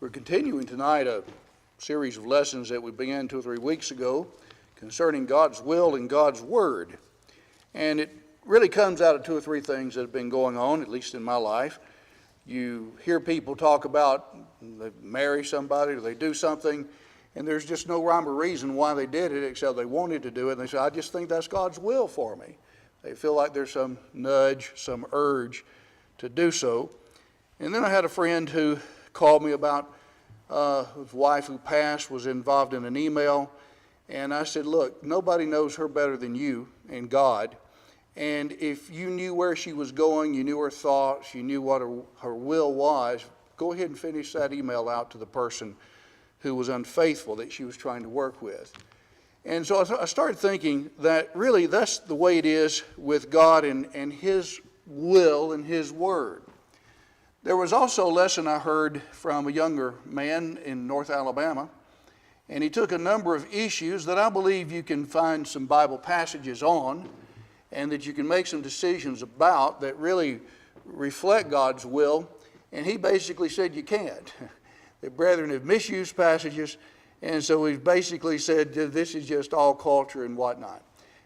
We're continuing tonight a series of lessons that we began 2 or 3 weeks ago concerning God's will and God's Word. And it really comes out of 2 or 3 things that have been going on, at least in my life. You hear people talk about they marry somebody or they do something, and there's just no rhyme or reason why they did it except they wanted to do it. And they say, I just think that's God's will for me. They feel like there's some nudge, some urge to do so. And then I had a friend who called me about his wife who passed, was involved in an email. And I said, look, nobody knows her better than you and God. And if you knew where she was going, you knew her thoughts, you knew what her will was, go ahead and finish that email out to the person who was unfaithful that she was trying to work with. And so I started thinking that really that's the way it is with God and His will and His Word. There was also a lesson I heard from a younger man in North Alabama, and he took a number of issues that I believe you can find some Bible passages on and that you can make some decisions about that really reflect God's will. And he basically said you can't. The brethren have misused passages, and so he basically said this is just all culture and whatnot.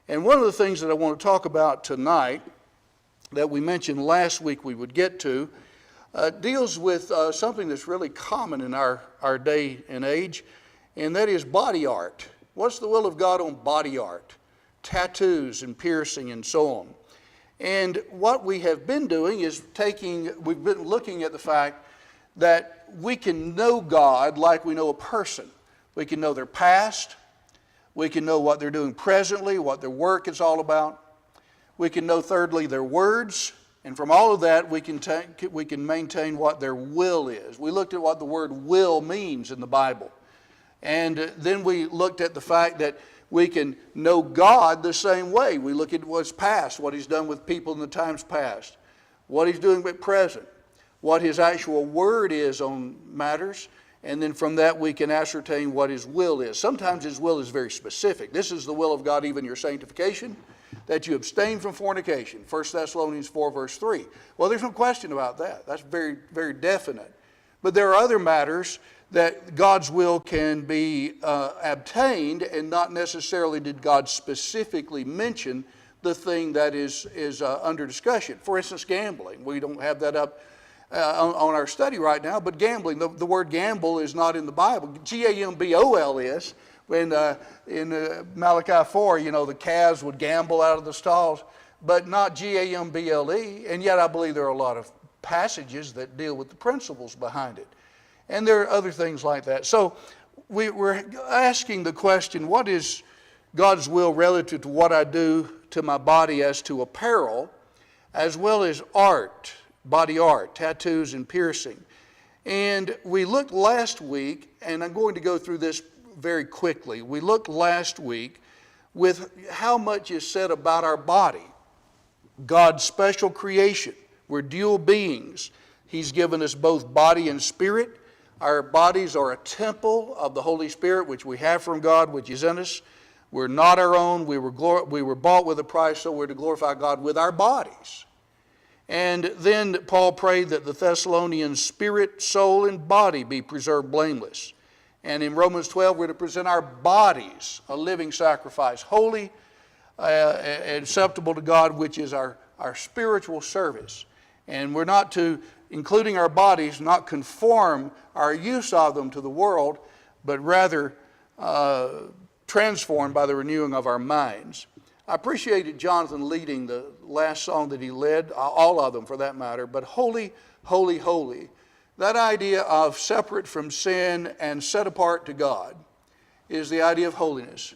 And one of the things that I want to talk about tonight that we mentioned last week we would get to deals with something that's really common in our day and age, and that is body art. What's the will of God on body art? Tattoos and piercing and so on. And what we have been doing is we've been looking at the fact that we can know God like we know a person. We can know their past. We can know what they're doing presently, what their work is all about. We can know, thirdly, their words. And from all of that, we can maintain what their will is. We looked at what the word will means in the Bible. And then we looked at the fact that we can know God the same way. We look at what's past, what He's done with people in the times past, what He's doing with present, what His actual word is on matters, and then from that we can ascertain what His will is. Sometimes His will is very specific. This is the will of God, even your sanctification, that you abstain from fornication, 1 Thessalonians 4 verse 3. Well, there's no question about that. That's very, very definite. But there are other matters that God's will can be obtained, and not necessarily did God specifically mention the thing that is under discussion. For instance, gambling. We don't have that up on our study right now, but gambling, the word gamble is not in the Bible. G-A-M-B-O-L is. When in Malachi 4, the calves would gamble out of the stalls, but not G-A-M-B-L-E. And yet I believe there are a lot of passages that deal with the principles behind it. And there are other things like that. So we're asking the question, what is God's will relative to what I do to my body as to apparel, as well as art, body art, tattoos and piercing. And we looked last week, and I'm going to go through this very quickly. We looked last week with how much is said about our body. God's special creation. We're dual beings. He's given us both body and spirit. Our bodies are a temple of the Holy Spirit, which we have from God, which is in us. We're not our own. We were bought with a price, so we're to glorify God with our bodies. And then Paul prayed that the Thessalonian spirit, soul, and body be preserved blameless. And in Romans 12, we're to present our bodies a living sacrifice, holy and acceptable to God, which is our spiritual service. And we're not to, including our bodies, not conform our use of them to the world, but rather transformed by the renewing of our minds. I appreciated Jonathan leading the last song that he led, all of them for that matter, but holy, holy, holy. That idea of separate from sin and set apart to God is the idea of holiness.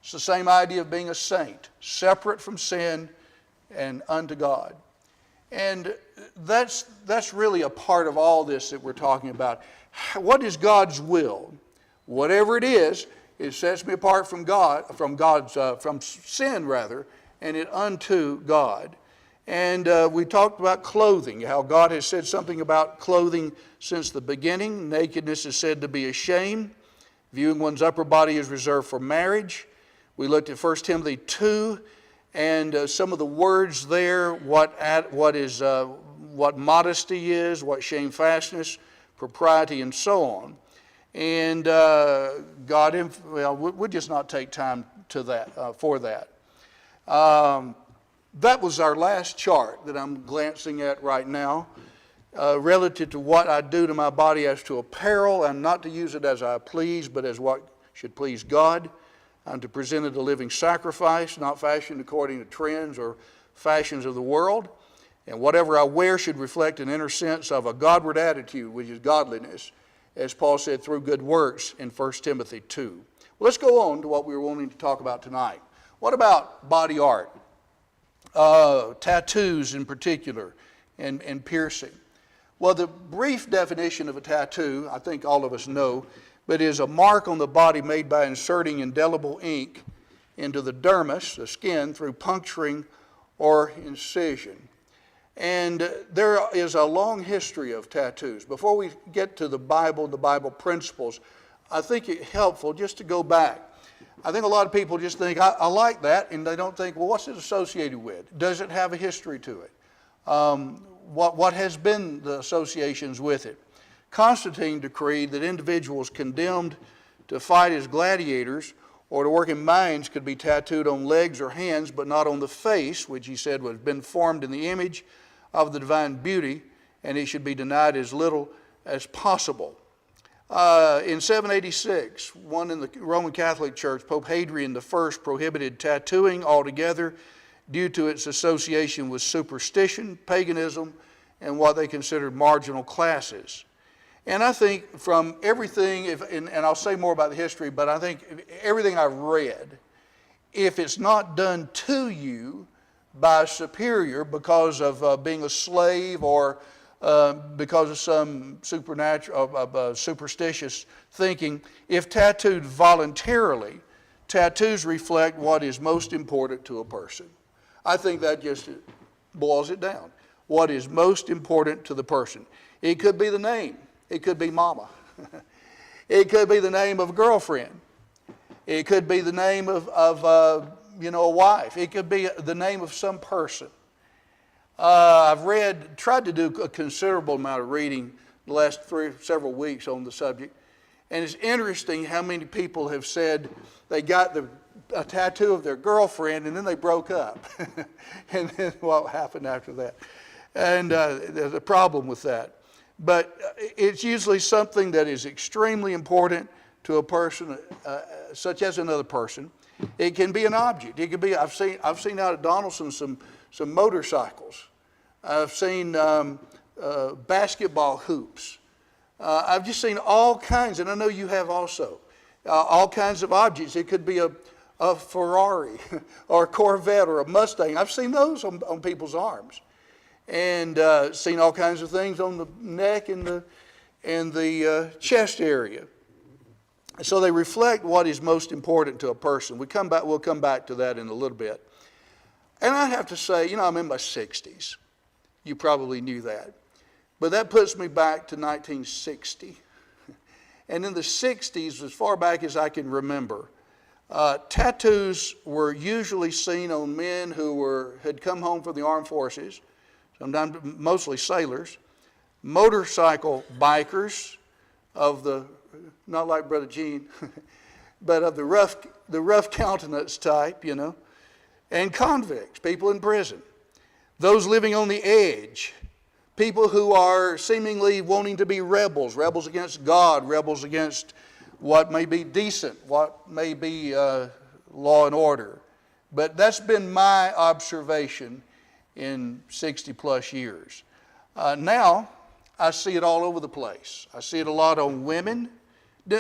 It's the same idea of being a saint, separate from sin and unto God. And that's really a part of all this that we're talking about. What is God's will? Whatever it is, it sets me apart from from sin rather, and it unto God. And we talked about clothing, how God has said something about clothing since the beginning. Nakedness is said to be a shame. Viewing one's upper body is reserved for marriage. We looked at 1 Timothy 2 and some of the words there, what modesty is, what shamefastness, propriety, and so on. And we'll just not take time to that for that. That was our last chart that I'm glancing at right now, relative to what I do to my body as to apparel, and not to use it as I please, but as what should please God, and to present it a living sacrifice, not fashioned according to trends or fashions of the world. And whatever I wear should reflect an inner sense of a Godward attitude, which is godliness, as Paul said, through good works in 1 Timothy 2. Well, let's go on to what we were wanting to talk about tonight. What about body art? Tattoos in particular, and piercing. Well, the brief definition of a tattoo, I think all of us know, but is a mark on the body made by inserting indelible ink into the dermis, the skin, through puncturing or incision. And there is a long history of tattoos. Before we get to the Bible principles, I think it's helpful just to go back. I think a lot of people just think, I like that, and they don't think, well, what's it associated with? Does it have a history to it? What has been the associations with it? Constantine decreed that individuals condemned to fight as gladiators or to work in mines could be tattooed on legs or hands, but not on the face, which he said was been formed in the image of the divine beauty, and it should be denied as little as possible. In 786, one in the Roman Catholic Church, Pope Hadrian I prohibited tattooing altogether due to its association with superstition, paganism, and what they considered marginal classes. And I think from everything, and I'll say more about the history, but I think everything I've read, if it's not done to you by a superior because of being a slave or because of some supernatural, superstitious thinking, if tattooed voluntarily, tattoos reflect what is most important to a person. I think that just boils it down. What is most important to the person. It could be the name. It could be mama. It could be the name of a girlfriend. It could be the name of a wife. It could be the name of some person. I've tried to do a considerable amount of reading the last several weeks on the subject. And it's interesting how many people have said they got a tattoo of their girlfriend and then they broke up. And then what happened after that? And there's a problem with that. But it's usually something that is extremely important to a person, such as another person. It can be an object. It could be. I've seen out at Donaldson some motorcycles. I've seen basketball hoops. I've just seen all kinds, and I know you have also, all kinds of objects. It could be a Ferrari or a Corvette or a Mustang. I've seen those on people's arms. And seen all kinds of things on the neck and the chest area. So they reflect what is most important to a person. We'll come back to that in a little bit. And I have to say, I'm in my 60s. You probably knew that. But that puts me back to 1960. And in the 60s, as far back as I can remember, tattoos were usually seen on men who had come home from the armed forces, sometimes mostly sailors, motorcycle bikers of the, not like Brother Gene, but of the rough countenance type, and convicts, people in prison, those living on the edge, people who are seemingly wanting to be rebels against God, rebels against what may be decent, what may be law and order. But that's been my observation in 60 plus years. Now, I see it all over the place. I see it a lot on women.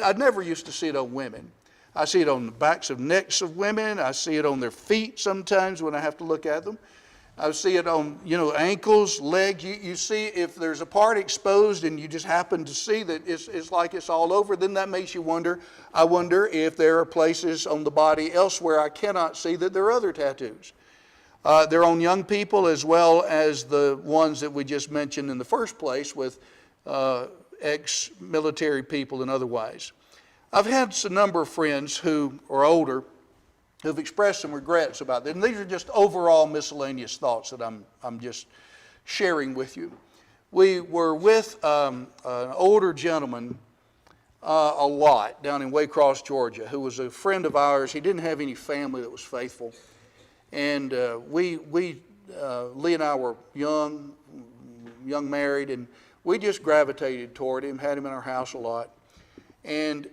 I never used to see it on women. I see it on the backs of necks of women. I see it on their feet sometimes when I have to look at them. I see it on, ankles, legs. You see if there's a part exposed and you just happen to see that it's like it's all over, then that makes you wonder. I wonder if there are places on the body elsewhere I cannot see that there are other tattoos. They're on young people as well as the ones that we just mentioned in the first place with ex-military people and otherwise. I've had a number of friends who are older who've expressed some regrets about that. And these are just overall miscellaneous thoughts that I'm just sharing with you. we were with an older gentleman a lot down in Waycross, Georgia, who was a friend of ours. He didn't have any family that was faithful. And Lee and I were young married, and we just gravitated toward him, had him in our house a lot. And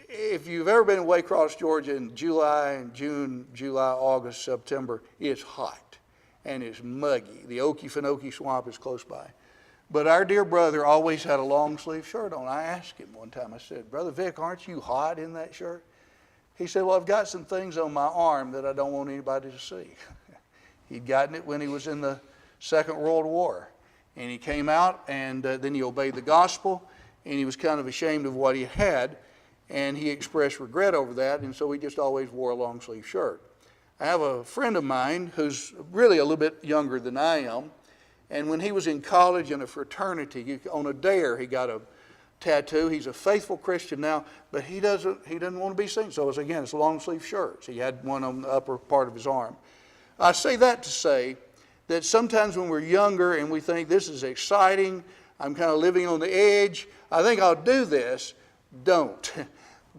if you've ever been in Waycross, Georgia in July and June, July, August, September, it's hot and it's muggy. The Okefenokee Swamp is close by. But our dear brother always had a long sleeve shirt on. I asked him one time, I said, "Brother Vic, aren't you hot in that shirt?" He said, "Well, I've got some things on my arm that I don't want anybody to see." He'd gotten it when he was in the Second World War. And he came out, and then he obeyed the gospel, and he was kind of ashamed of what he had, and he expressed regret over that, and so he just always wore a long sleeve shirt. I have a friend of mine who's really a little bit younger than I am, and when he was in college in a fraternity, on a dare, he got a tattoo. He's a faithful Christian now, but he doesn't want to be seen. So it's a long sleeve shirt. He had one on the upper part of his arm. I say that to say that sometimes when we're younger and we think this is exciting, I'm kind of living on the edge, I think I'll do this. Don't.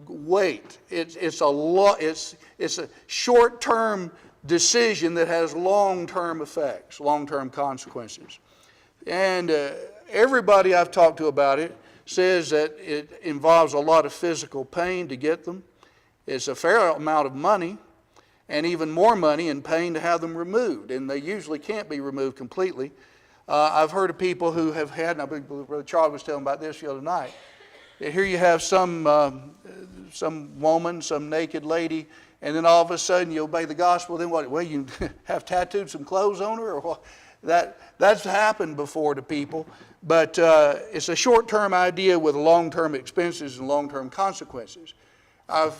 Wait. It's a short-term decision that has long-term effects, long-term consequences. And everybody I've talked to about it says that it involves a lot of physical pain to get them. It's a fair amount of money, and even more money and pain to have them removed. And they usually can't be removed completely. I've heard of people who have had, and I believe Brother Charles was telling about this the other night, that here you have some woman, some naked lady, and then all of a sudden you obey the gospel, then what? Well, you have tattooed some clothes on her? Or what? That's happened before to people, but it's a short-term idea with long-term expenses and long-term consequences. I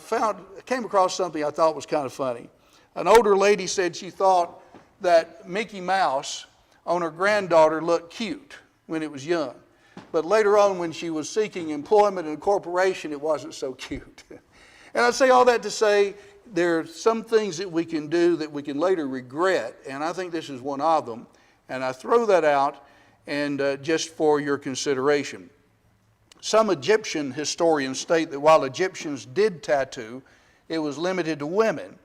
came across something I thought was kind of funny. An older lady said she thought that Mickey Mouse on her granddaughter looked cute when it was young. But later on, when she was seeking employment in a corporation, it wasn't so cute. And I say all that to say there are some things that we can do that we can later regret, and I think this is one of them. And I throw that out and just for your consideration. Some Egyptian historians state that while Egyptians did tattoo, it was limited to women,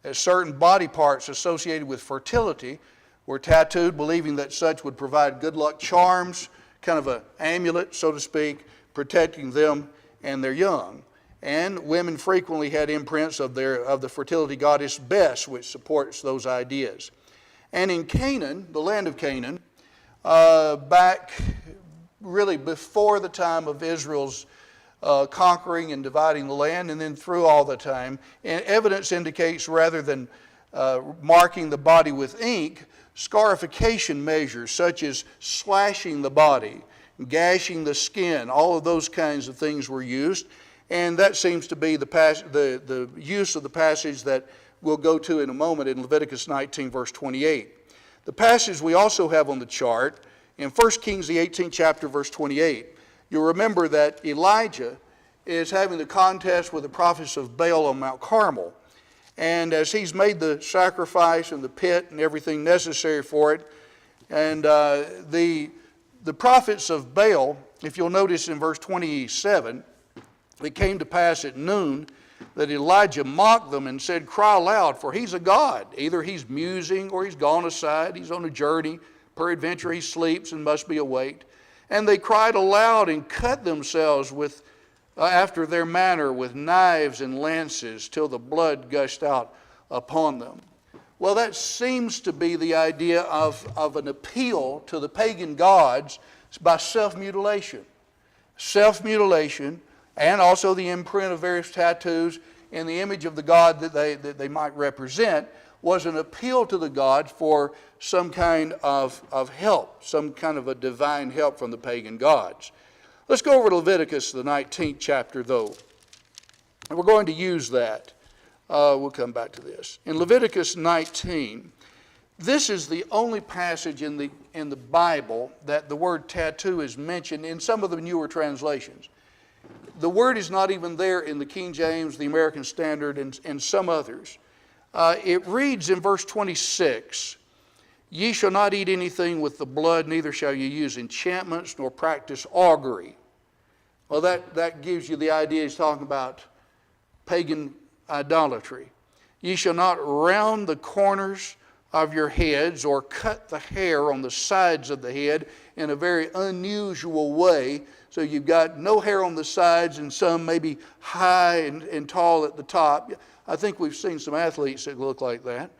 as certain body parts associated with fertility were tattooed, believing that such would provide good luck charms, kind of an amulet, so to speak, protecting them and their young. And women frequently had imprints of the fertility goddess Bes, which supports those ideas. And in Canaan, the land of Canaan, back really before the time of Israel's conquering and dividing the land, and then through all the time, and evidence indicates rather than marking the body with ink, scarification measures such as slashing the body, gashing the skin, all of those kinds of things were used. And that seems to be the use of the passage that we'll go to in a moment in Leviticus 19, verse 28. The passage we also have on the chart in 1 Kings, the 18th chapter, verse 28. You'll remember that Elijah is having the contest with the prophets of Baal on Mount Carmel. And as he's made the sacrifice and the pit and everything necessary for it, and the prophets of Baal, if you'll notice in verse 27, it came to pass at noon that Elijah mocked them and said, "Cry aloud, for he's a god. Either he's musing or he's gone aside. He's on a journey. Peradventure he sleeps and must be awaked." And they cried aloud and cut themselves after their manner with knives and lances till the blood gushed out upon them. Well, that seems to be the idea of an appeal to the pagan gods by self-mutilation. Self-mutilation, and also the imprint of various tattoos in the image of the god that they might represent, was an appeal to the gods for some kind of help, some kind of a divine help from the pagan gods. Let's go over to Leviticus, the 19th chapter, though. And we're going to use that. We'll come back to this. In Leviticus 19, this is the only passage in the Bible that the word tattoo is mentioned in some of the newer translations. The word is not even there in the King James, the American Standard, and some others. It reads in verse 26, Ye shall not eat anything with the blood, neither shall ye use enchantments nor practice augury. Well, that gives you the idea he's talking about pagan idolatry. Ye shall not round the corners of your heads or cut the hair on the sides of the head in a very unusual way. So you've got no hair on the sides and some maybe high and tall at the top. I think we've seen some athletes that look like that.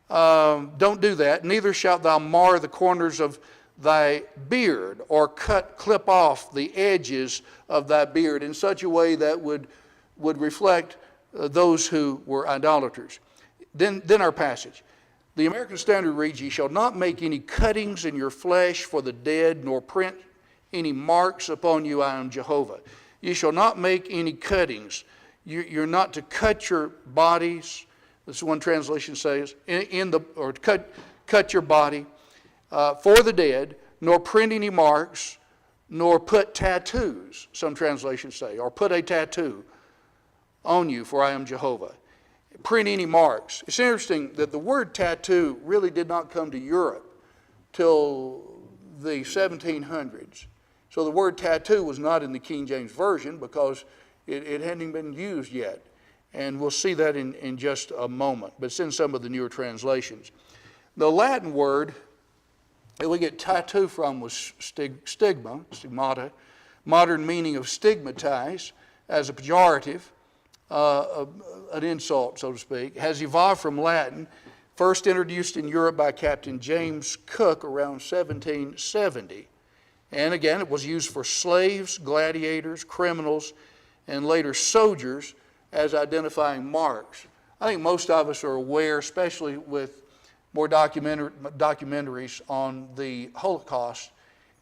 Don't do that. Neither shalt thou mar the corners of thy beard or clip off the edges of thy beard in such a way that would reflect those who were idolaters. Then our passage. The American Standard reads, Ye shall not make any cuttings in your flesh for the dead, nor print any marks upon you. I am Jehovah. Ye shall not make any cuttings. You're not to cut your bodies. This is one translation says, cut your body for the dead, nor print any marks, nor put tattoos, some translations say, or put a tattoo on you, for I am Jehovah. Print any marks. It's interesting that the word tattoo really did not come to Europe till the 1700s. So the word tattoo was not in the King James Version because it hadn't been used yet. And we'll see that in just a moment. But it's in some of the newer translations. The Latin word that we get tattoo from was stigmata, modern meaning of stigmatize as a pejorative, an insult, so to speak, has evolved from Latin, first introduced in Europe by Captain James Cook around 1770. And again, it was used for slaves, gladiators, criminals, and later soldiers as identifying marks. I think most of us are aware, especially with more documentaries on the Holocaust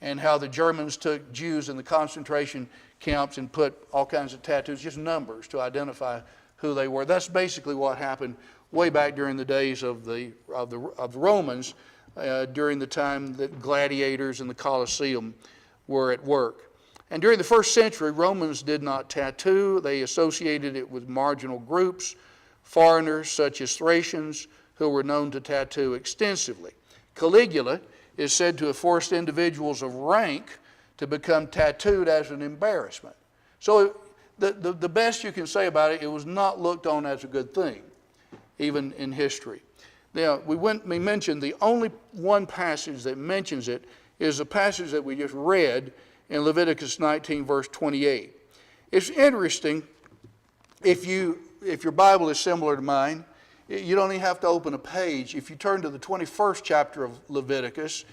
and how the Germans took Jews in the concentration camps and put all kinds of tattoos, just numbers to identify who they were. That's basically what happened way back during the days of the Romans, during the time that gladiators in the Colosseum were at work. And during the first century, Romans did not tattoo. They associated it with marginal groups, foreigners such as Thracians, who were known to tattoo extensively. Caligula is said to have forced individuals of rank to become tattooed as an embarrassment. So the best you can say about it, it was not looked on as a good thing, even in history. Now, we mentioned the only one passage that mentions it is a passage that we just read in Leviticus 19, verse 28. It's interesting, if your Bible is similar to mine, you don't even have to open a page. If you turn to the 21st chapter of Leviticus,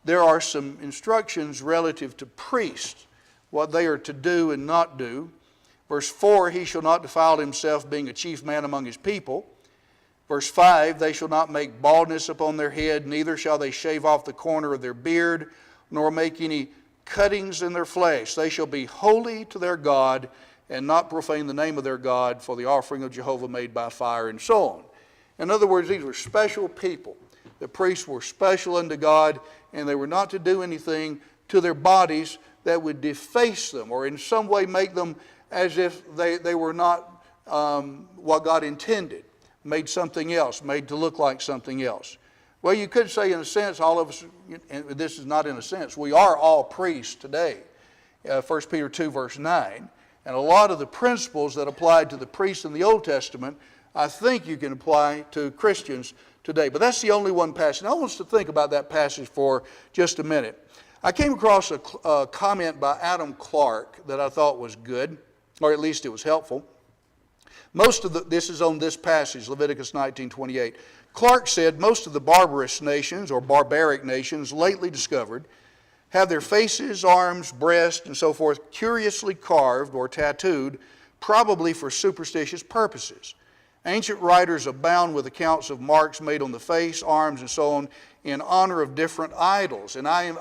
there are some instructions relative to priests, what they are to do and not do. Verse 4, he shall not defile himself, being a chief man among his people. Verse 5, they shall not make baldness upon their head, neither shall they shave off the corner of their beard, nor make any cuttings in their flesh. They shall be holy to their God, and not profane the name of their God for the offering of Jehovah made by fire, and so on. In other words, these were special people. The priests were special unto God, and they were not to do anything to their bodies that would deface them or in some way make them as if they were not what God intended, made something else, made to look like something else. Well, you could say in a sense, all of us, and this is not in a sense, we are all priests today. 1 Peter 2, verse 9. And a lot of the principles that applied to the priests in the Old Testament, I think you can apply to Christians today. But that's the only one passage. I want us to think about that passage for just a minute. I came across a comment by Adam Clarke that I thought was good, or at least it was helpful. Most of this is on this passage, Leviticus 19:28. Clarke said, most of the barbarous nations, or barbaric nations, lately discovered, have their faces, arms, breasts, and so forth curiously carved or tattooed, probably for superstitious purposes. Ancient writers abound with accounts of marks made on the face, arms, and so on in honor of different idols. And I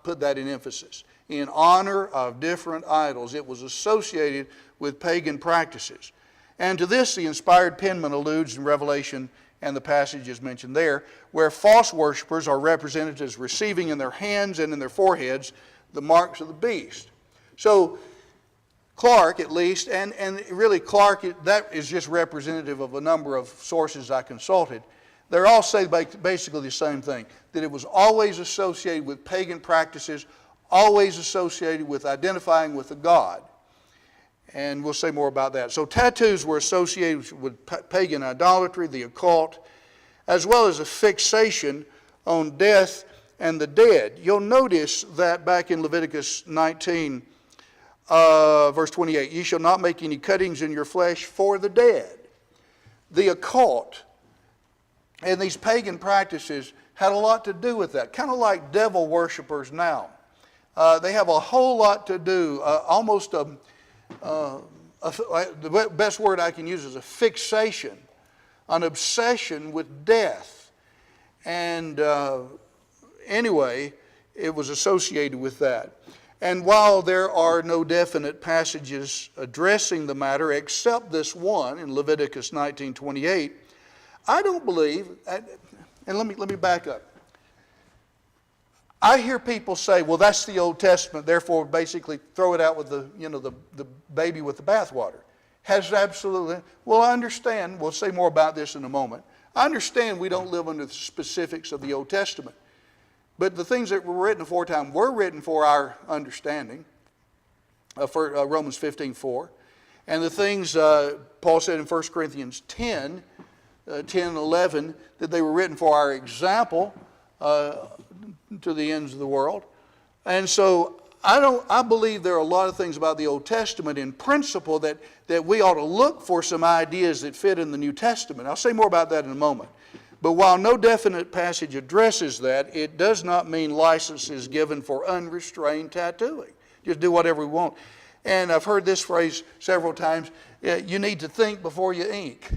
put that in emphasis. In honor of different idols. It was associated with pagan practices. And to this the inspired penman alludes in Revelation, and the passage is mentioned there, where false worshipers are represented as receiving in their hands and in their foreheads the marks of the beast. So Clarke, at least, and really Clarke, that is just representative of a number of sources I consulted. they all say basically the same thing, that it was always associated with pagan practices, always associated with identifying with a god. And we'll say more about that. So tattoos were associated with pagan idolatry, the occult, as well as a fixation on death and the dead. You'll notice that back in Leviticus 19, verse 28, ye shall not make any cuttings in your flesh for the dead. The occult and these pagan practices had a lot to do with that, kind of like devil worshipers now. They have a whole lot to do, the best word I can use is a fixation, an obsession with death. And anyway, it was associated with that. And while there are no definite passages addressing the matter except this one in Leviticus 19:28, I don't believe, and let me back up. I hear people say, well, that's the Old Testament, therefore basically throw it out with the baby with the bathwater. Has absolutely, well, I understand, we'll say more about this in a moment. I understand we don't live under the specifics of the Old Testament. But the things that were written aforetime were written for our understanding, for Romans 15:4. And the things Paul said in 1 Corinthians 10 and 11, that they were written for our example to the ends of the world. And so I believe there are a lot of things about the Old Testament in principle that we ought to look for some ideas that fit in the New Testament. I'll say more about that in a moment. But while no definite passage addresses that, it does not mean license is given for unrestrained tattooing. Just do whatever we want. And I've heard this phrase several times, you need to think before you ink.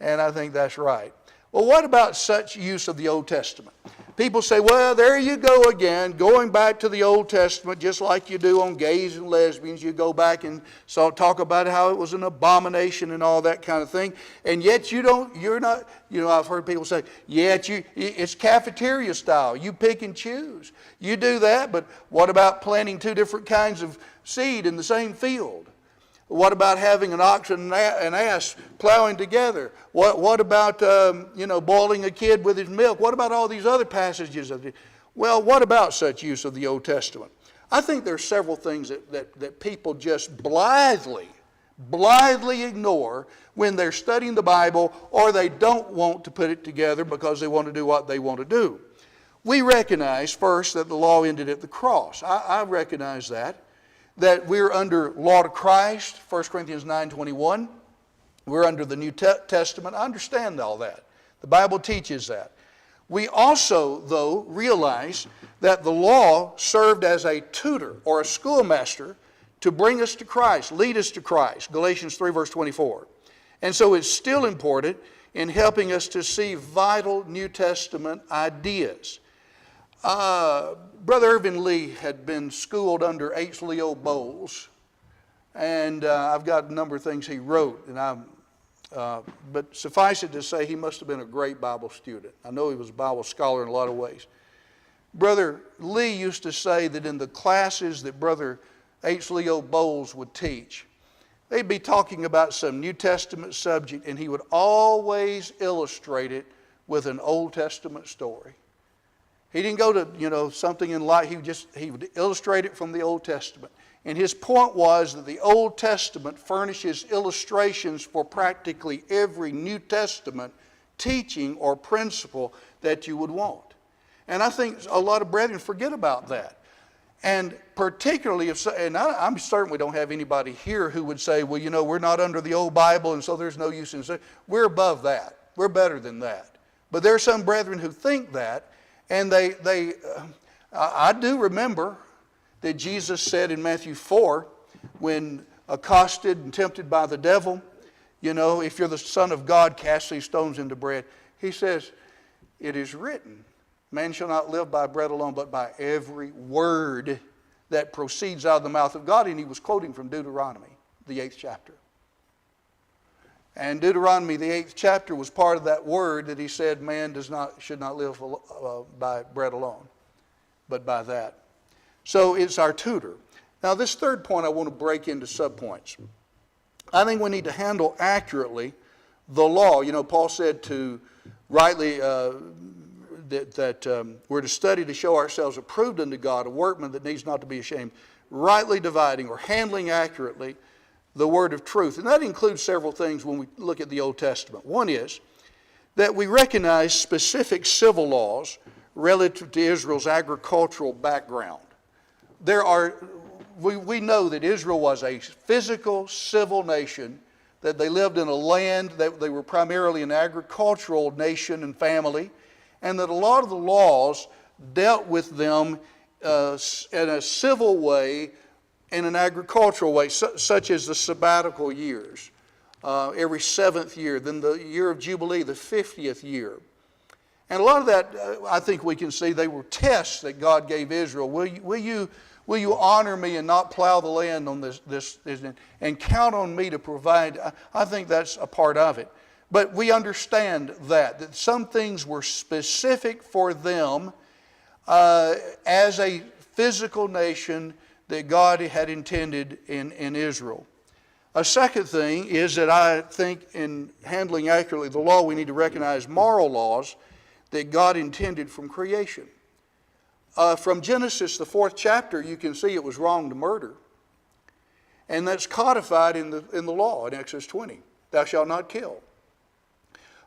And I think that's right. Well, what about such use of the Old Testament? People say, well, there you go again, going back to the Old Testament, just like you do on gays and lesbians. You go back and talk about how it was an abomination and all that kind of thing. And yet you're not, I've heard people say, it's cafeteria style. You pick and choose. You do that, but what about planting two different kinds of seed in the same field? What about having an ox and an ass plowing together? What about, boiling a kid with his milk? What about all these other passages of it? Well, what about such use of the Old Testament? I think there are several things that people just blithely ignore when they're studying the Bible, or they don't want to put it together because they want to do what they want to do. We recognize first that the law ended at the cross. I recognize that we're under law to Christ, 1 Corinthians 9:21. We're under the New Testament. I understand all that. The Bible teaches that. We also, though, realize that the law served as a tutor or a schoolmaster to bring us to Christ, lead us to Christ, Galatians 3 verse 24. And so it's still important in helping us to see vital New Testament ideas. Brother Irvin Lee had been schooled under H. Leo Bowles, and I've got a number of things he wrote, but suffice it to say he must have been a great Bible student. I know he was a Bible scholar in a lot of ways. Brother Lee used to say that in the classes that Brother H. Leo Bowles would teach, they'd be talking about some New Testament subject, and he would always illustrate it with an Old Testament story. He didn't go to, something in light. He would illustrate it from the Old Testament. And his point was that the Old Testament furnishes illustrations for practically every New Testament teaching or principle that you would want. And I think a lot of brethren forget about that. And particularly I'm certain we don't have anybody here who would say, well, we're not under the old Bible and so there's no use in it. We're above that. We're better than that. But there are some brethren who think that. And I do remember that Jesus said in Matthew 4, when accosted and tempted by the devil, if you're the Son of God, cast these stones into bread. He says, it is written, man shall not live by bread alone, but by every word that proceeds out of the mouth of God. And he was quoting from Deuteronomy, the 8th chapter. And Deuteronomy, the 8th chapter, was part of that word that he said man should not live by bread alone, but by that. So it's our tutor. Now this third point I want to break into subpoints. I think we need to handle accurately the law. Paul said to rightly we're to study to show ourselves approved unto God, a workman that needs not to be ashamed, rightly dividing or handling accurately the word of truth. And that includes several things when we look at the Old Testament. One is that we recognize specific civil laws relative to Israel's agricultural background. We know that Israel was a physical, civil nation, that they lived in a land, that they were primarily an agricultural nation and family, and that a lot of the laws dealt with them in a civil way and an agricultural way, such as the sabbatical years, every 7th year, then the year of Jubilee, the 50th year. And a lot of that, I think we can see, they were tests that God gave Israel. Will you honor me and not plow the land on this and count on me to provide? I think that's a part of it. But we understand that some things were specific for them as a physical nation that God had intended in Israel. A second thing is that I think in handling accurately the law, we need to recognize moral laws that God intended from creation. From Genesis, the 4th chapter, you can see it was wrong to murder. And that's codified in the law in Exodus 20. Thou shalt not kill.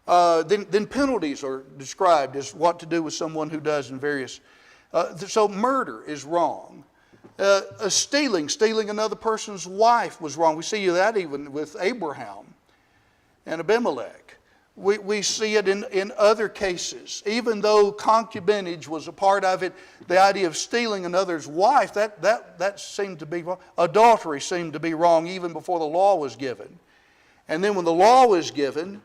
Then penalties are described as what to do with someone who does in various. So murder is wrong. Stealing another person's wife was wrong. We see that even with Abraham and Abimelech. We see it in other cases. Even though concubinage was a part of it, the idea of stealing another's wife, that seemed to be wrong. Adultery seemed to be wrong even before the law was given. And then when the law was given,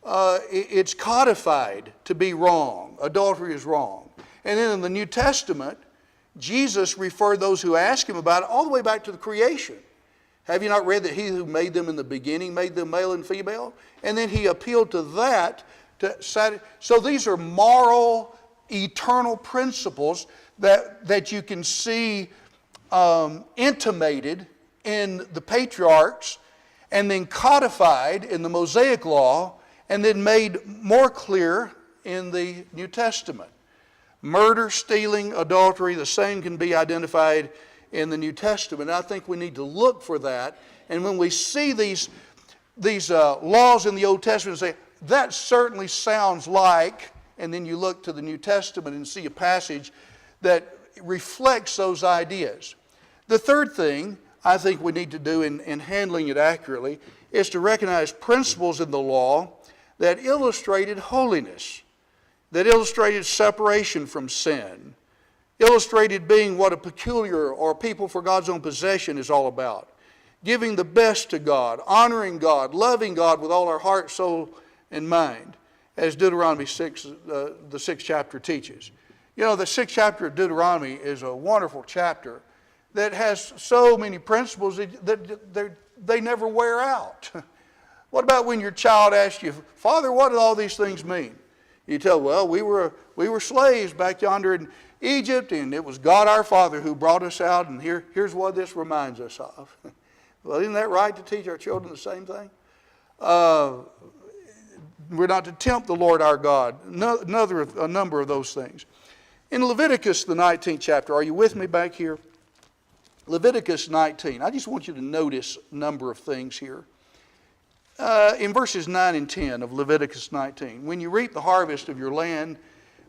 it's codified to be wrong. Adultery is wrong. And then in the New Testament, Jesus referred those who ask him about it all the way back to the creation. Have you not read that he who made them in the beginning made them male and female? And then he appealed to that. So these are moral, eternal principles that you can see intimated in the patriarchs and then codified in the Mosaic Law and then made more clear in the New Testament. Murder, stealing, adultery, the same can be identified in the New Testament. I think we need to look for that. And when we see these laws in the Old Testament and say, that certainly sounds like, and then you look to the New Testament and see a passage that reflects those ideas. The third thing I think we need to do in handling it accurately is to recognize principles in the law that illustrated holiness, that illustrated separation from sin, illustrated being what a peculiar or a people for God's own possession is all about. Giving the best to God, honoring God, loving God with all our heart, soul, and mind, as Deuteronomy 6, the 6th chapter teaches. You know, the 6th chapter of Deuteronomy is a wonderful chapter that has so many principles that they never wear out. What about when your child asks you, Father, what do all these things mean? You tell, well, we were slaves back yonder in Egypt, and it was God our Father who brought us out, and here's what this reminds us of. Well, isn't that right to teach our children the same thing? We're not to tempt the Lord our God. A number of those things. In Leviticus, the 19th chapter, are you with me back here? Leviticus 19. I just want you to notice a number of things here. In verses 9 and 10 of Leviticus 19, when you reap the harvest of your land,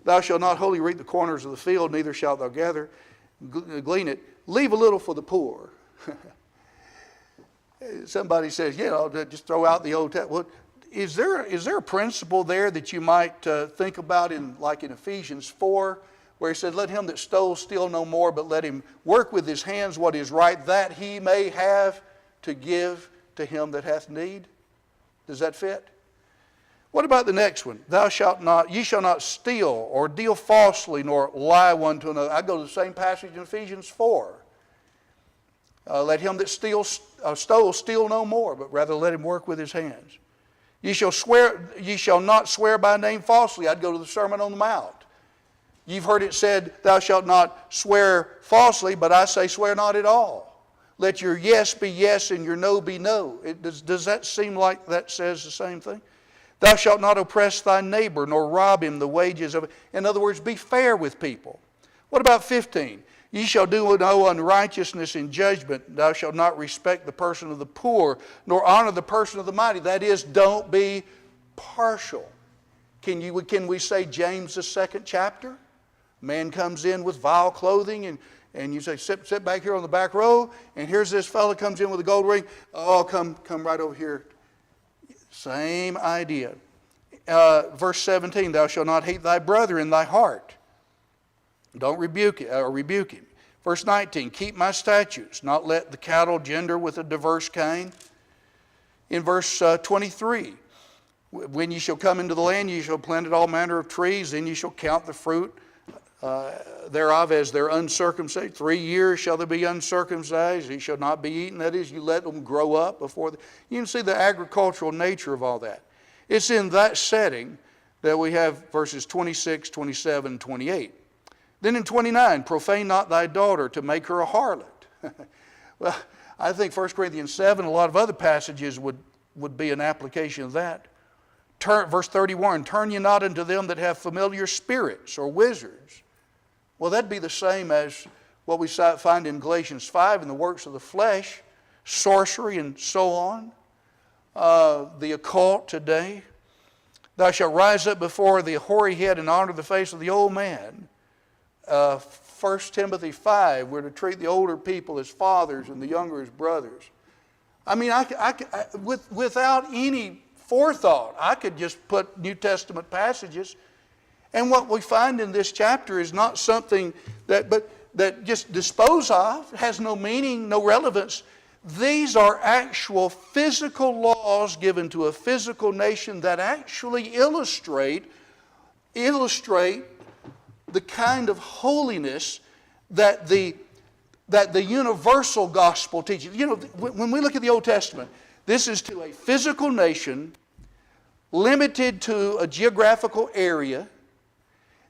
thou shalt not wholly reap the corners of the field, neither shalt thou glean it. Leave a little for the poor. Somebody says, just throw out the Old Testament. Well, is there a principle there that you might think about in Ephesians 4, where he said, let him that stole steal no more, but let him work with his hands what is right, that he may have to give to him that hath need? Does that fit? What about the next one? Ye shall not steal or deal falsely nor lie one to another. I go to the same passage in Ephesians 4. Let him that stole steal no more, but rather let him work with his hands. Ye shall not swear by name falsely. I'd go to the Sermon on the Mount. You've heard it said, thou shalt not swear falsely, but I say swear not at all. Let your yes be yes and your no be no. Does that seem like that says the same thing? Thou shalt not oppress thy neighbor, nor rob him the wages of... In other words, be fair with people. What about 15? Ye shall do no unrighteousness in judgment. Thou shalt not respect the person of the poor, nor honor the person of the mighty. That is, don't be partial. Can we say James, the 2nd chapter? Man comes in with vile clothing, and you say, sit back here on the back row, and here's this fellow comes in with a gold ring. Oh, come right over here. Same idea. Verse 17, thou shalt not hate thy brother in thy heart. Don't rebuke him. Verse 19, keep my statutes, not let the cattle gender with a diverse kind. In verse 23, when ye shall come into the land, ye shall plant all manner of trees, then ye shall count the fruit thereof as their uncircumcised. 3 years shall they be uncircumcised, he shall not be eaten. That is, you let them grow up before. You can see the agricultural nature of all that. It's in that setting that we have verses 26, 27, 28. Then in 29, profane not thy daughter to make her a harlot. Well, I think 1 Corinthians 7, a lot of other passages would be an application of that. Verse 31, turn ye not unto them that have familiar spirits or wizards. Well, that'd be the same as what we find in Galatians 5 in the works of the flesh, sorcery and so on, the occult today. Thou shalt rise up before the hoary head and honor the face of the old man. 1 Timothy 5, we're to treat the older people as fathers and the younger as brothers. I mean, without any forethought, I could just put New Testament passages. And what we find in this chapter is not something that just dispose of, has no meaning, no relevance. These are actual physical laws given to a physical nation that actually illustrate the kind of holiness that the universal gospel teaches. You know, when we look at the Old Testament, this is to a physical nation limited to a geographical area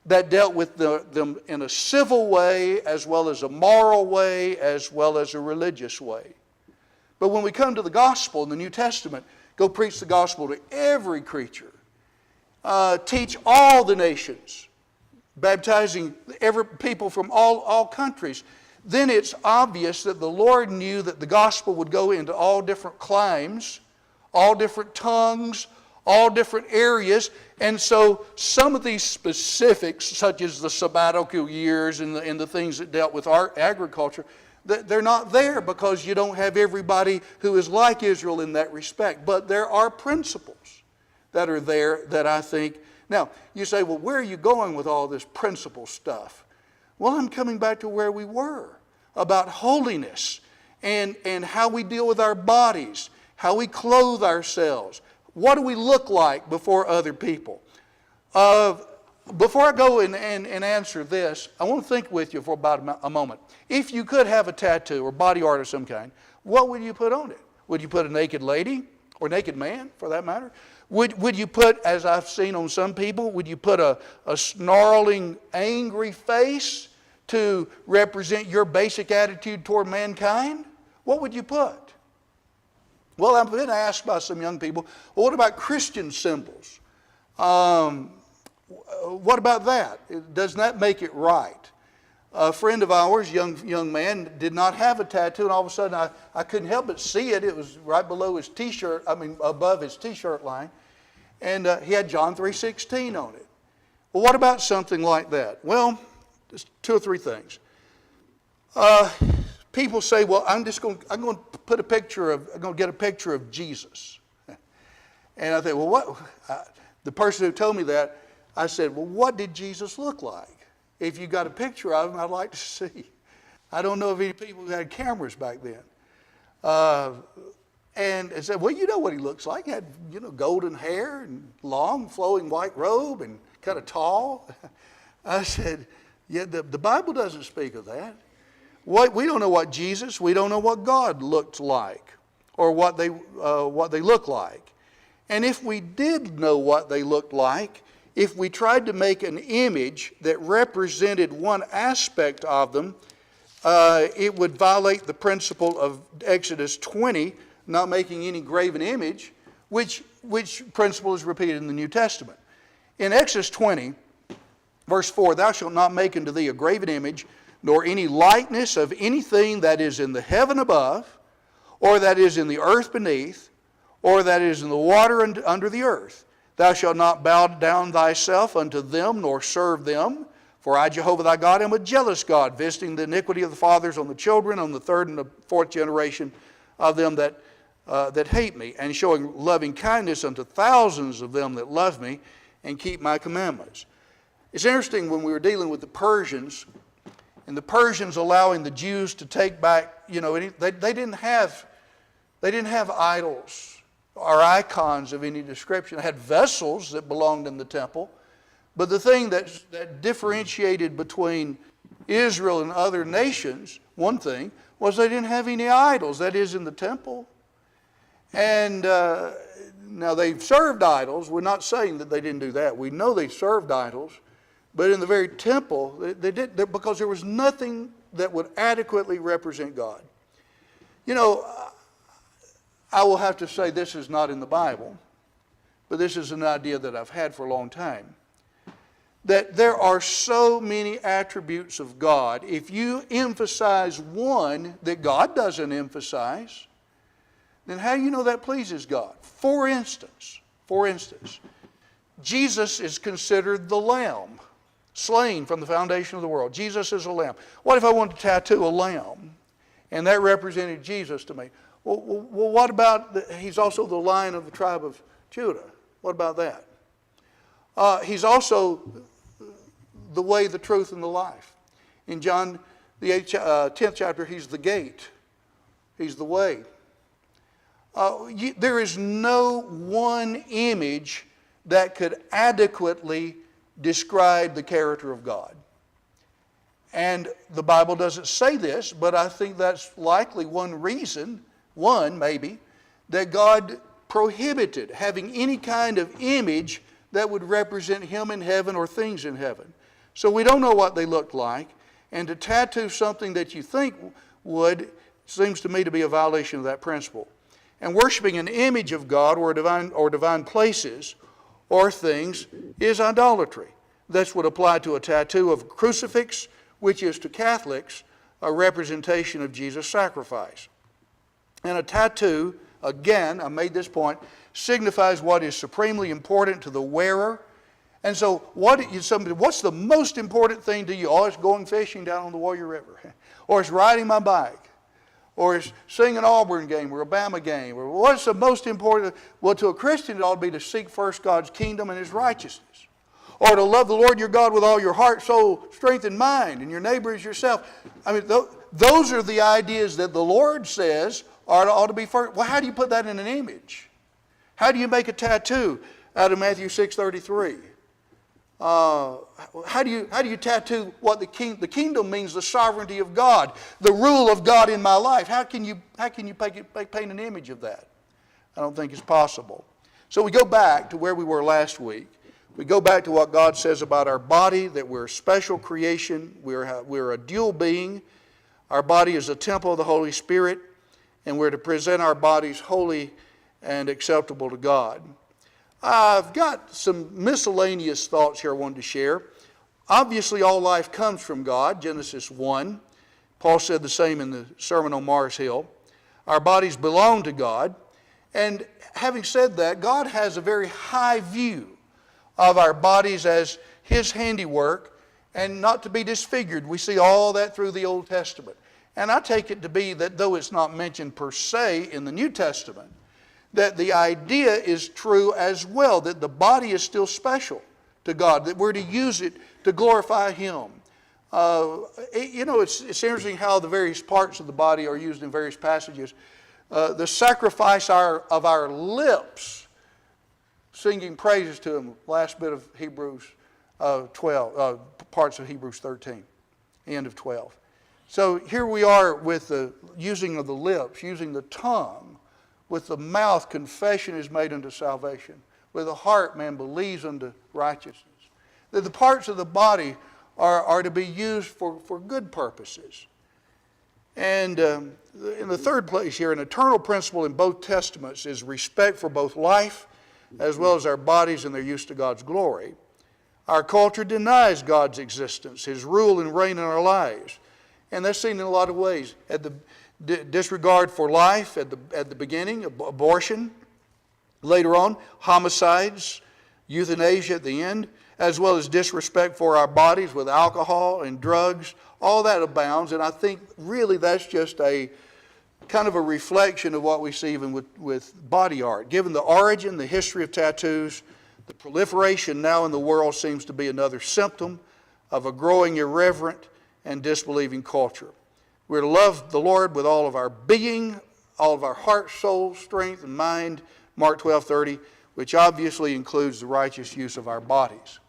that dealt with them in a civil way as well as a moral way as well as a religious way. But when we come to the gospel in the New Testament, go preach the gospel to every creature. Teach all the nations, baptizing every people from all countries. Then it's obvious that the Lord knew that the gospel would go into all different climes, all different tongues, all different areas. And so some of these specifics, such as the sabbatical years and the things that dealt with our agriculture, they're not there because you don't have everybody who is like Israel in that respect. But there are principles that are there that I think... Now, you say, well, where are you going with all this principle stuff? Well, I'm coming back to where we were, about holiness and how we deal with our bodies, how we clothe ourselves. What do we look like before other people? Before I go and answer this, I want to think with you for about a moment. If you could have a tattoo or body art of some kind, what would you put on it? Would you put a naked lady or naked man, for that matter? Would you put, as I've seen on some people, would you put a snarling, angry face to represent your basic attitude toward mankind? What would you put? Well, I've been asked by some young people, well, what about Christian symbols? What about that? Doesn't that make it right? A friend of ours, young man, did not have a tattoo, and all of a sudden I couldn't help but see it. It was right below his T-shirt, above his T-shirt line, and he had John 3:16 on it. Well, what about something like that? Well, just 2 or 3 things. People say, well, I'm going to get a picture of Jesus. And I think, well, what? The person who told me that, I said, well, what did Jesus look like? If you got a picture of him, I'd like to see. I don't know of any people who had cameras back then. And I said, well, you know what he looks like. He had, golden hair and long flowing white robe and kind of tall. I said, yeah, the Bible doesn't speak of that. We don't know what Jesus, we don't know what God looked like or what they look like. And if we did know what they looked like, if we tried to make an image that represented one aspect of them, it would violate the principle of Exodus 20, not making any graven image, which principle is repeated in the New Testament. In Exodus 20, verse 4, thou shalt not make unto thee a graven image, nor any likeness of anything that is in the heaven above, or that is in the earth beneath, or that is in the water under the earth. Thou shalt not bow down thyself unto them, nor serve them. For I, Jehovah thy God, am a jealous God, visiting the iniquity of the fathers on the children, on the third and the fourth generation of them that hate me, and showing loving kindness unto thousands of them that love me and keep my commandments. It's interesting when we were dealing with the Persians, and the Persians allowing the Jews to take back, they didn't have idols or icons of any description. They had vessels that belonged in the temple. But the thing that differentiated between Israel and other nations, one thing, was they didn't have any idols, that is, in the temple. And now they served idols. We're not saying that they didn't do that. We know they served idols. But in the very temple, they did, because there was nothing that would adequately represent God. I will have to say this is not in the Bible, but this is an idea that I've had for a long time. That there are so many attributes of God. If you emphasize one that God doesn't emphasize, then how do you know that pleases God? For instance, Jesus is considered the Lamb, slain from the foundation of the world. Jesus is a lamb. What if I wanted to tattoo a lamb, and that represented Jesus to me? Well, what about, he's also the Lion of the tribe of Judah. What about that? He's also the way, the truth, and the life. In John, the 10th chapter, he's the gate. He's the way. There is no one image that could adequately describe the character of God. And the Bible doesn't say this, but I think that's likely one reason, maybe, that God prohibited having any kind of image that would represent Him in heaven or things in heaven. So we don't know what they looked like, and to tattoo something that you think would seems to me to be a violation of that principle. And worshiping an image of God or divine places or things is idolatry. This would apply to a tattoo of a crucifix, which is to Catholics a representation of Jesus' sacrifice. And a tattoo, again, I made this point, signifies what is supremely important to the wearer. And so what's the most important thing to you? Oh, it's going fishing down on the Warrior River. Or it's riding my bike. Or it's singing an Auburn game or a Bama game. Or what's the most important? Well, to a Christian, it ought to be to seek first God's kingdom and His righteousness. Or to love the Lord your God with all your heart, soul, strength, and mind, and your neighbor as yourself. I mean, those are the ideas that the Lord says ought to be first. Well, how do you put that in an image? How do you make a tattoo out of Matthew 6:33? How do you tattoo what the kingdom means? The sovereignty of God, the rule of God in my life. How can you paint an image of that? I don't think it's possible. So we go back to where we were last week. We go back to what God says about our body, that we're a special creation. We're a dual being. Our body is a temple of the Holy Spirit, and we're to present our bodies holy and acceptable to God. I've got some miscellaneous thoughts here I wanted to share. Obviously, all life comes from God, Genesis 1. Paul said the same in the Sermon on Mars Hill. Our bodies belong to God. And having said that, God has a very high view of our bodies as His handiwork and not to be disfigured. We see all that through the Old Testament. And I take it to be that though it's not mentioned per se in the New Testament, that the idea is true as well, that the body is still special to God, that we're to use it to glorify Him. It's interesting how the various parts of the body are used in various passages. The sacrifice of our lips, singing praises to Him, last bit of Hebrews 12, parts of Hebrews 13, end of 12. So here we are with the using of the lips, using the tongue. With the mouth, confession is made unto salvation. With the heart, man believes unto righteousness. That the parts of the body are to be used for good purposes. And in the third place here, an eternal principle in both testaments is respect for both life as well as our bodies and their use to God's glory. Our culture denies God's existence, His rule and reign in our lives. And that's seen in a lot of ways. At the disregard for life at the beginning, abortion. Later on, homicides, euthanasia at the end, as well as disrespect for our bodies with alcohol and drugs. All that abounds, and I think really that's just a kind of a reflection of what we see even with body art. Given the origin, the history of tattoos, the proliferation now in the world seems to be another symptom of a growing irreverent and disbelieving culture. We're to love the Lord with all of our being, all of our heart, soul, strength, and mind, Mark 12:30, which obviously includes the righteous use of our bodies.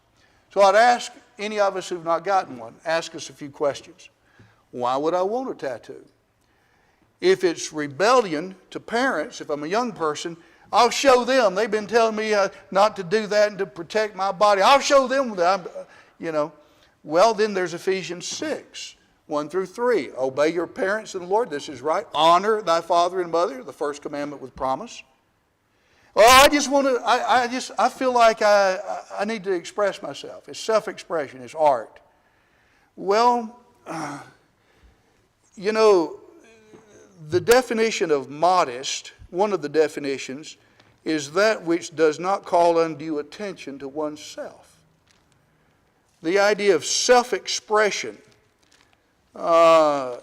So I'd ask any of us who've not gotten one, ask us a few questions. Why would I want a tattoo? If it's rebellion to parents, if I'm a young person, I'll show them. They've been telling me not to do that and to protect my body. I'll show them that, Well, then there's Ephesians 6, 1 through 3. Obey your parents in the Lord. This is right. Honor thy father and mother, the first commandment with promise. Well, I just want to, I feel like I need to express myself. It's self-expression. It's art. Well, the definition of modest, one of the definitions, is that which does not call undue attention to oneself. The idea of self-expression, I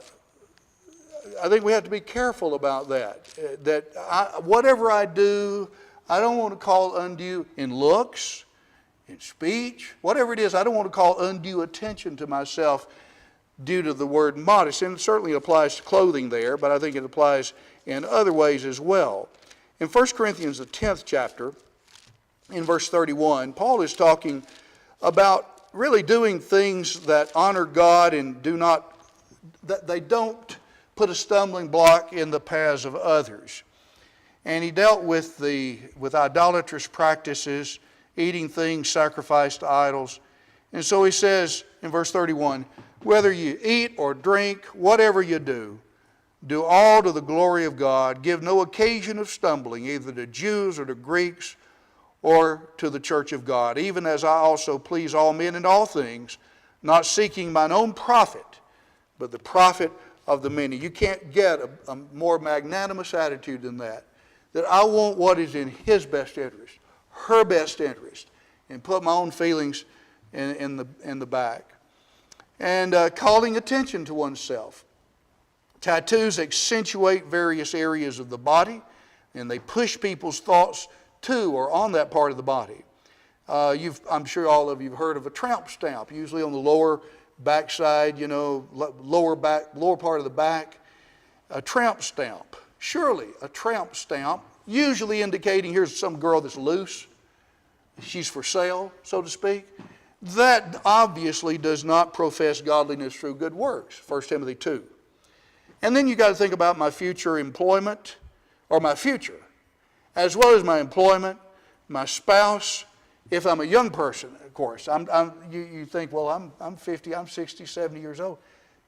think we have to be careful about that. Whatever I do, I don't want to call undue in looks, in speech, whatever it is, I don't want to call undue attention to myself due to the word modest. And it certainly applies to clothing there, but I think it applies in other ways as well. In 1 Corinthians, the 10th chapter, in verse 31, Paul is talking about really doing things that honor God and that they don't put a stumbling block in the paths of others. And he dealt with idolatrous practices, eating things sacrificed to idols. And so he says in verse 31, whether you eat or drink, whatever you do all to the glory of God. Give no occasion of stumbling, either to Jews or to Greeks or to the church of God, even as I also please all men in all things, not seeking mine own profit, but the profit of the many. You can't get a more magnanimous attitude than that. That I want what is in his best interest, her best interest, and put my own feelings in the back. And calling attention to oneself. Tattoos accentuate various areas of the body, and they push people's thoughts to or on that part of the body. I'm sure all of you have heard of a tramp stamp, usually on the lower backside, lower part of the back. A tramp stamp. Surely a tramp stamp, usually indicating here's some girl that's loose. She's for sale, so to speak. That obviously does not profess godliness through good works, 1 Timothy 2. And then you got to think about my future employment, or my future, as well as my employment, my spouse. If I'm a young person, of course, you think, well, I'm 50, I'm 60, 70 years old.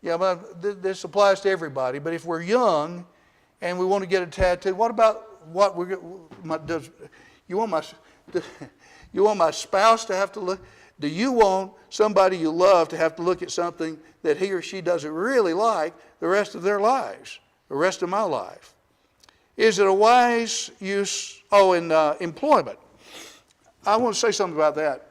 Yeah, but this applies to everybody. But if we're young and we want to get a tattoo, what about you want my spouse to have to look? Do you want somebody you love to have to look at something that he or she doesn't really like the rest of their lives, the rest of my life? Is it a wise use? In employment. I want to say something about that.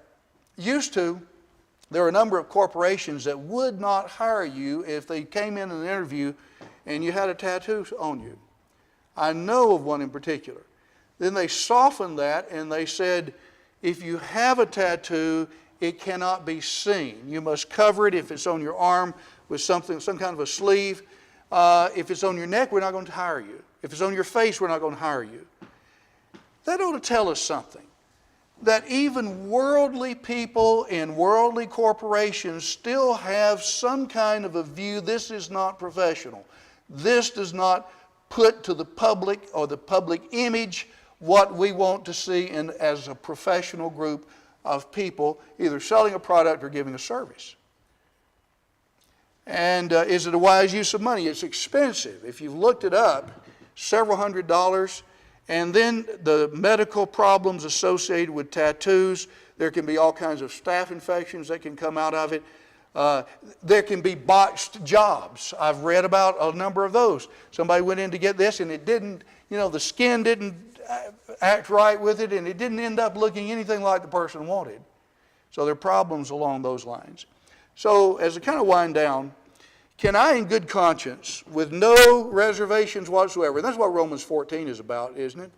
There are a number of corporations that would not hire you if they came in an interview and you had a tattoo on you. I know of one in particular. Then they softened that and they said, if you have a tattoo, it cannot be seen. You must cover it if it's on your arm with some kind of a sleeve. If it's on your neck, we're not going to hire you. If it's on your face, we're not going to hire you. That ought to tell us something. That even worldly people in worldly corporations still have some kind of a view. This is not professional. This does not put to the public or the public image what we want to see as a professional group of people either selling a product or giving a service. And is it a wise use of money? It's expensive. If you've looked it up, several $100s. And then the medical problems associated with tattoos. There can be all kinds of staph infections that can come out of it. There can be botched jobs. I've read about a number of those. Somebody went in to get this and it didn't, the skin didn't act right with it, and it didn't end up looking anything like the person wanted. So there are problems along those lines. So as I kind of wind down, can I in good conscience, with no reservations whatsoever, and that's what Romans 14 is about, isn't it?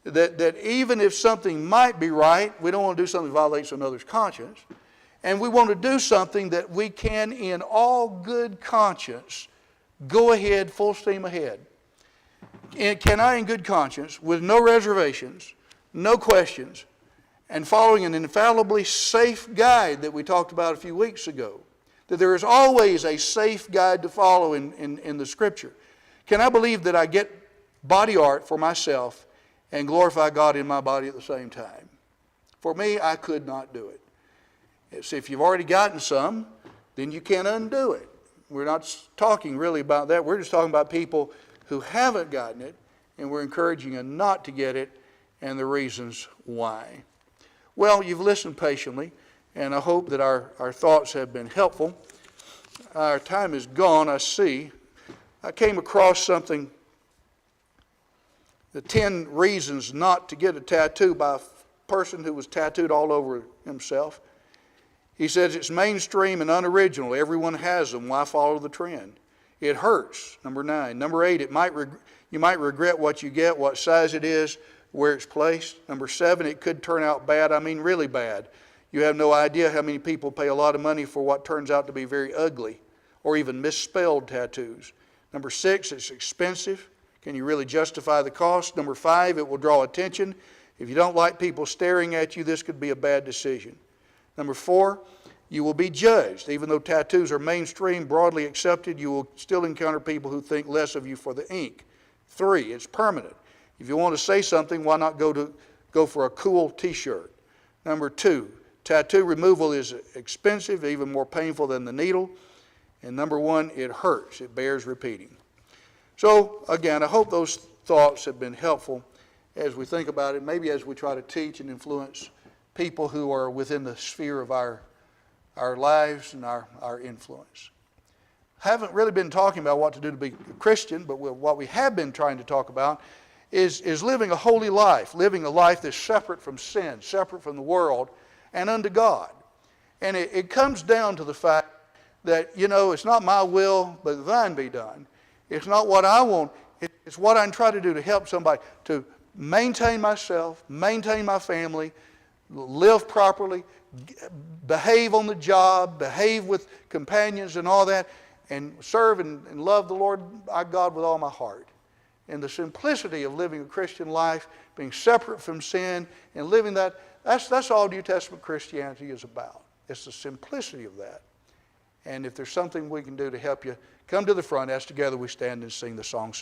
That even if something might be right, we don't want to do something that violates another's conscience, and we want to do something that we can in all good conscience go ahead, full steam ahead. And can I in good conscience, with no reservations, no questions, and following an infallibly safe guide that we talked about a few weeks ago, that there is always a safe guide to follow in the Scripture, can I believe that I get body art for myself and glorify God in my body at the same time? For me, I could not do it. So if you've already gotten some, then you can't undo it. We're not talking really about that. We're just talking about people who haven't gotten it, and we're encouraging them not to get it and the reasons why. Well, you've listened patiently, and I hope that our thoughts have been helpful. Our time is gone, I see. I came across something, the 10 reasons not to get a tattoo by a person who was tattooed all over himself. He says it's mainstream and unoriginal. Everyone has them. Why follow the trend? It hurts, number 9. Number 8, you might regret what you get, what size it is, where it's placed. Number 7, it could turn out bad. I mean really bad. You have no idea how many people pay a lot of money for what turns out to be very ugly or even misspelled tattoos. Number 6, it's expensive. Can you really justify the cost? Number 5, it will draw attention. If you don't like people staring at you, this could be a bad decision. Number 4, you will be judged. Even though tattoos are mainstream, broadly accepted, you will still encounter people who think less of you for the ink. 3, it's permanent. If you want to say something, why not go for a cool t-shirt? Number 2, tattoo removal is expensive, even more painful than the needle. And number 1, it hurts. It bears repeating. So, again, I hope those thoughts have been helpful as we think about it, maybe as we try to teach and influence people who are within the sphere of our lives and our influence. Haven't really been talking about what to do to be a Christian, but what we have been trying to talk about is living a holy life, living a life that's separate from sin, separate from the world, and unto God. And it comes down to the fact that, it's not my will, but thine be done. It's not what I want, it's what I try to do to help somebody, to maintain myself, maintain my family, live properly, behave on the job, behave with companions and all that, and serve and love the Lord our God with all my heart. And the simplicity of living a Christian life, being separate from sin, and living that's all New Testament Christianity is about. It's the simplicity of that. And if there's something we can do to help you, come to the front as together we stand and sing the song.